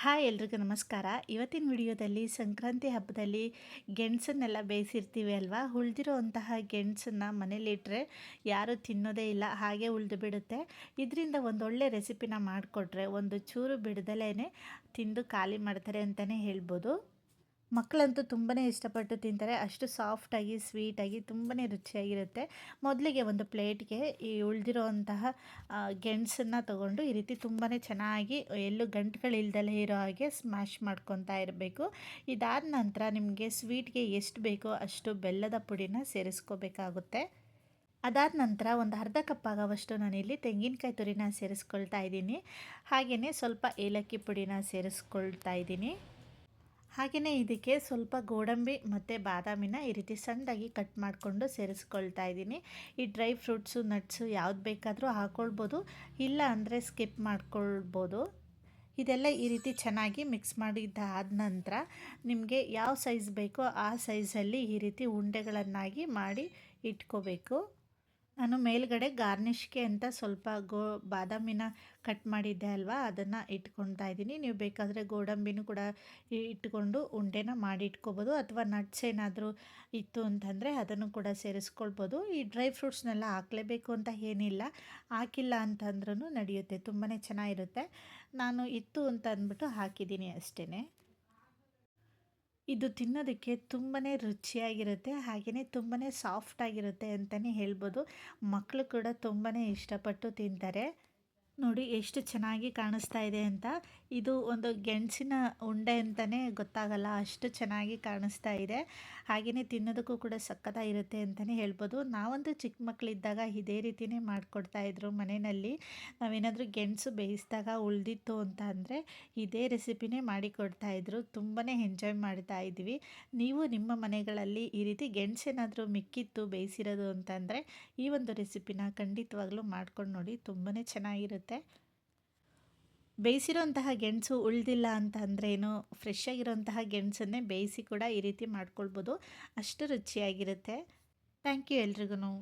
Hi ಎಲ್ರಿಗೂ ನಮಸ್ಕಾರ. ಇವತ್ತಿನ ವಿಡಿಯೋದಲ್ಲಿ ಸಂಕ್ರಾಂತಿ ಹಬ್ಬದಲ್ಲಿ ಗೆಣಸನ್ನೆಲ್ಲ ಬೇಯಿಸಿರ್ತೀವಿ ಅಲ್ವಾ, ಉಳಿದಿರೋಂತಹ ಗೆಣಸನ್ನ ಮನೇಲಿಟ್ಟರೆ ಯಾರೂ ತಿನ್ನೋದೇ ಇಲ್ಲ, ಹಾಗೆ ಉಳಿದು ಬಿಡುತ್ತೆ. ಇದರಿಂದ ಒಂದೊಳ್ಳೆ ರೆಸಿಪಿನ ಮಾಡಿಕೊಟ್ರೆ ಒಂದು ಚೂರು ಬಿಡ್ದಲೇ ತಿಂದು ಖಾಲಿ ಮಾಡ್ತಾರೆ ಅಂತಲೇ ಹೇಳ್ಬೋದು. ಮಕ್ಕಳಂತೂ ತುಂಬಾ ಇಷ್ಟಪಟ್ಟು ತಿಂತಾರೆ. ಅಷ್ಟು ಸಾಫ್ಟಾಗಿ ಸ್ವೀಟಾಗಿ ತುಂಬಾ ರುಚಿಯಾಗಿರುತ್ತೆ. ಮೊದಲಿಗೆ ಒಂದು ಪ್ಲೇಟ್ಗೆ ಈ ಉಳಿದಿರೋಂತಹ ಗೆಣಸನ್ನು ತಗೊಂಡು ಈ ರೀತಿ ತುಂಬಾ ಚೆನ್ನಾಗಿ ಎಲ್ಲೂ ಗಂಟುಗಳಿಲ್ದಲೇ ಇರೋ ಹಾಗೆ ಸ್ಮ್ಯಾಶ್ ಮಾಡ್ಕೊತಾ ಇರಬೇಕು. ಇದಾದ ನಂತರ ನಿಮಗೆ ಸ್ವೀಟ್ಗೆ ಎಷ್ಟು ಬೇಕೋ ಅಷ್ಟು ಬೆಲ್ಲದ ಪುಡಿನ ಸೇರಿಸ್ಕೋಬೇಕಾಗುತ್ತೆ. ಅದಾದ ನಂತರ ಒಂದು ಅರ್ಧ ಕಪ್ ಆಗೋವಷ್ಟು ನಾನಿಲ್ಲಿ ತೆಂಗಿನಕಾಯಿ ತುರಿನ ಸೇರಿಸ್ಕೊಳ್ತಾ ಇದ್ದೀನಿ. ಹಾಗೆಯೇ ಸ್ವಲ್ಪ ಏಲಕ್ಕಿ ಪುಡಿನ ಸೇರಿಸ್ಕೊಳ್ತಾ ಇದ್ದೀನಿ. ಹಾಗೆಯೇ ಇದಕ್ಕೆ ಸ್ವಲ್ಪ ಗೋಡಂಬಿ ಮತ್ತು ಬಾದಾಮಿನ ಈ ರೀತಿ ಸಣ್ಣದಾಗಿ ಕಟ್ ಮಾಡಿಕೊಂಡು ಸೇರಿಸ್ಕೊಳ್ತಾ ಇದ್ದೀನಿ. ಈ ಡ್ರೈ ಫ್ರೂಟ್ಸು ನಟ್ಸು ಯಾವ್ದು ಬೇಕಾದರೂ ಹಾಕ್ಕೊಳ್ಬೋದು, ಇಲ್ಲ ಅಂದರೆ ಸ್ಕಿಪ್ ಮಾಡ್ಕೊಳ್ಬೋದು. ಇದೆಲ್ಲ ಈ ರೀತಿ ಚೆನ್ನಾಗಿ ಮಿಕ್ಸ್ ಮಾಡಿದ್ದಾದ ನಂತರ ನಿಮಗೆ ಯಾವ ಸೈಜ್ ಬೇಕೋ ಆ ಸೈಜಲ್ಲಿ ಈ ರೀತಿ ಉಂಡೆಗಳನ್ನಾಗಿ ಮಾಡಿ ಇಟ್ಕೋಬೇಕು. ನಾನು ಮೇಲ್ಗಡೆ ಗಾರ್ನಿಷ್ಗೆ ಅಂತ ಸ್ವಲ್ಪ ಬಾದಾಮಿನ ಕಟ್ ಮಾಡಿದ್ದೆ ಅಲ್ವಾ, ಅದನ್ನು ಇಟ್ಕೊಳ್ತಾ ಇದ್ದೀನಿ. ನೀವು ಬೇಕಾದರೆ ಗೋಡಂಬಿನೂ ಕೂಡ ಇಟ್ಕೊಂಡು ಉಂಡೆನ ಮಾಡಿ ಇಟ್ಕೋಬೋದು, ಅಥವಾ ನಟ್ಸ್ ಏನಾದರೂ ಇತ್ತು ಅಂತಂದರೆ ಅದನ್ನು ಕೂಡ ಸೇರಿಸ್ಕೊಳ್ಬೋದು. ಈ ಡ್ರೈ ಫ್ರೂಟ್ಸ್ನೆಲ್ಲ ಹಾಕಲೇಬೇಕು ಅಂತ ಏನಿಲ್ಲ, ಹಾಕಿಲ್ಲ ಅಂತಂದ್ರೂ ನಡೆಯುತ್ತೆ, ತುಂಬಾ ಚೆನ್ನಾಗಿರುತ್ತೆ. ನಾನು ಇತ್ತು ಅಂತ ಅಂದ್ಬಿಟ್ಟು ಹಾಕಿದ್ದೀನಿ ಅಷ್ಟೇ. ಇದು ತಿನ್ನೋದಕ್ಕೆ ತುಂಬಾ ರುಚಿಯಾಗಿರುತ್ತೆ, ಹಾಗೆಯೇ ತುಂಬಾ ಸಾಫ್ಟಾಗಿರುತ್ತೆ ಅಂತಲೇ ಹೇಳ್ಬೋದು. ಮಕ್ಕಳು ಕೂಡ ತುಂಬಾ ಇಷ್ಟಪಟ್ಟು ತಿಂತಾರೆ. ನೋಡಿ ಎಷ್ಟು ಚೆನ್ನಾಗಿ ಕಾಣಿಸ್ತಾ ಇದೆ ಅಂತ. ಇದು ಒಂದು ಗೆಣಸಿನ ಉಂಡೆ ಅಂತಲೇ ಗೊತ್ತಾಗಲ್ಲ, ಅಷ್ಟು ಚೆನ್ನಾಗಿ ಕಾಣಿಸ್ತಾ ಇದೆ. ಹಾಗೆಯೇ ತಿನ್ನೋದಕ್ಕೂ ಕೂಡ ಸಕ್ಕತ್ತಾಗಿರುತ್ತೆ ಅಂತಲೇ ಹೇಳ್ಬೋದು. ನಾವಂತೂ ಚಿಕ್ಕ ಮಕ್ಕಳಿದ್ದಾಗ ಇದೇ ರೀತಿಯೇ ಮಾಡಿಕೊಡ್ತಾಯಿದ್ರು ಮನೆಯಲ್ಲಿ. ನಾವೇನಾದರೂ ಗೆಣಸು ಬೇಯಿಸಿದಾಗ ಉಳಿದಿತ್ತು ಅಂತ ಅಂದರೆ ಇದೇ ರೆಸಿಪಿನೇ ಮಾಡಿಕೊಡ್ತಾಯಿದ್ರು. ತುಂಬಾ ಎಂಜಾಯ್ ಮಾಡ್ತಾ ಇದ್ವಿ. ನೀವು ನಿಮ್ಮ ಮನೆಗಳಲ್ಲಿ ಈ ರೀತಿ ಗೆಣಸೇನಾದರೂ ಮಿಕ್ಕಿತ್ತು ಬೇಯಿಸಿರೋದು ಅಂತಂದರೆ ಈ ಒಂದು ರೆಸಿಪಿನ ಖಂಡಿತವಾಗ್ಲೂ ಮಾಡ್ಕೊಂಡು ನೋಡಿ, ತುಂಬಾ ಚೆನ್ನಾಗಿರುತ್ತೆ. ಬೇಯಿಸಿರೋಂತಹ ಗೆಣಸು ಉಳಿದಿಲ್ಲ ಅಂತ ಅಂದ್ರೇನು, ಫ್ರೆಶ್ ಆಗಿರೋಂತಹ ಗೆಣಸನ್ನೇ ಬೇಯಿಸಿ ಕೂಡ ಈ ರೀತಿ ಮಾಡ್ಕೊಳ್ಬೋದು, ಅಷ್ಟು ರುಚಿಯಾಗಿರುತ್ತೆ. ಥ್ಯಾಂಕ್ ಯು ಎಲ್ರಿಗೂ.